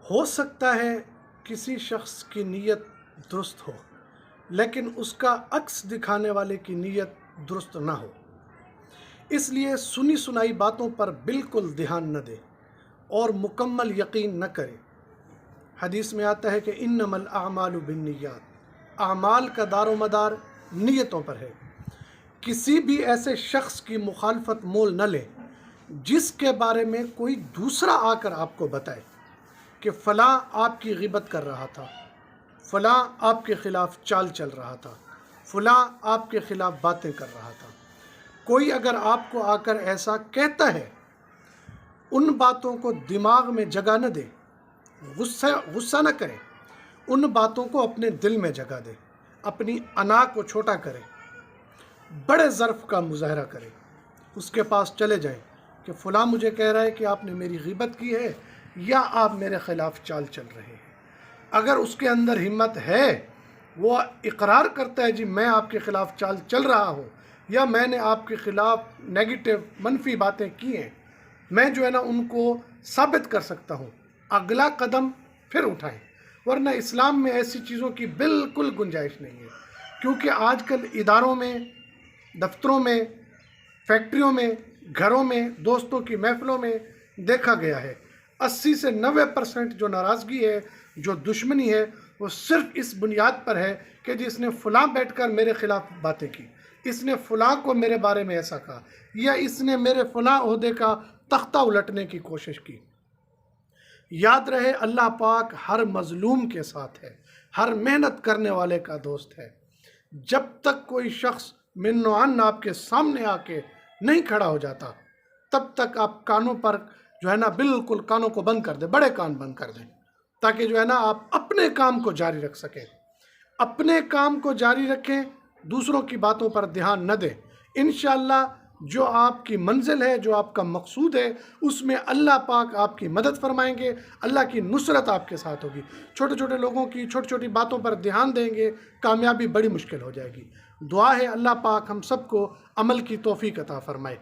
ہو سکتا ہے کسی شخص کی نیت درست ہو لیکن اس کا عکس دکھانے والے کی نیت درست نہ ہو، اس لیے سنی سنائی باتوں پر بالکل دھیان نہ دے اور مکمل یقین نہ کرے۔ حدیث میں آتا ہے کہ انما الاعمال بالنیات، اعمال کا دار و مدار نیتوں پر ہے۔ کسی بھی ایسے شخص کی مخالفت مول نہ لیں جس کے بارے میں کوئی دوسرا آ کر آپ کو بتائے کہ فلاں آپ کی غیبت کر رہا تھا، فلاں آپ کے خلاف چال چل رہا تھا، فلاں آپ کے خلاف باتیں کر رہا تھا۔ کوئی اگر آپ کو آ کر ایسا کہتا ہے، ان باتوں کو دماغ میں جگہ نہ دے، غصہ نہ کرے، ان باتوں کو اپنے دل میں جگہ دے، اپنی انا کو چھوٹا کرے، بڑے ظرف کا مظاہرہ کرے، اس کے پاس چلے جائیں کہ فلاں مجھے کہہ رہا ہے کہ آپ نے میری غیبت کی ہے یا آپ میرے خلاف چال چل رہے ہیں۔ اگر اس کے اندر ہمت ہے، وہ اقرار کرتا ہے جی میں آپ کے خلاف چال چل رہا ہوں یا میں نے آپ کے خلاف نیگیٹو منفی باتیں کی ہیں، میں جو ہے نا ان کو ثابت کر سکتا ہوں، اگلا قدم پھر اٹھائیں۔ ورنہ اسلام میں ایسی چیزوں کی بالکل گنجائش نہیں ہے، کیونکہ آج کل اداروں میں، دفتروں میں، فیکٹریوں میں، گھروں میں، دوستوں کی محفلوں میں دیکھا گیا ہے 80 سے 90% جو ناراضگی ہے، جو دشمنی ہے، وہ صرف اس بنیاد پر ہے کہ جس نے فلاں بیٹھ کر میرے خلاف باتیں کی، اس نے فلاں کو میرے بارے میں ایسا کہا، یا اس نے میرے فلاں عہدے کا تختہ الٹنے کی کوشش کی۔ یاد رہے اللہ پاک ہر مظلوم کے ساتھ ہے، ہر محنت کرنے والے کا دوست ہے۔ جب تک کوئی شخص من و عن آپ کے سامنے آ کے نہیں کھڑا ہو جاتا، تب تک آپ کانوں پر جو ہے نا بالکل کانوں کو بند کر دیں، بڑے کان بند کر دیں، تاکہ جو ہے نا آپ اپنے کام کو جاری رکھ سکیں۔ اپنے کام کو جاری رکھیں، دوسروں کی باتوں پر دھیان نہ دیں۔ انشاءاللہ جو آپ کی منزل ہے، جو آپ کا مقصود ہے، اس میں اللہ پاک آپ کی مدد فرمائیں گے، اللہ کی نصرت آپ کے ساتھ ہوگی۔ چھوٹے چھوٹے لوگوں کی چھوٹی چھوٹی باتوں پر دھیان دیں گے، کامیابی بڑی مشکل ہو جائے گی۔ دعا ہے اللہ پاک ہم سب کو عمل کی توفیق عطا فرمائے۔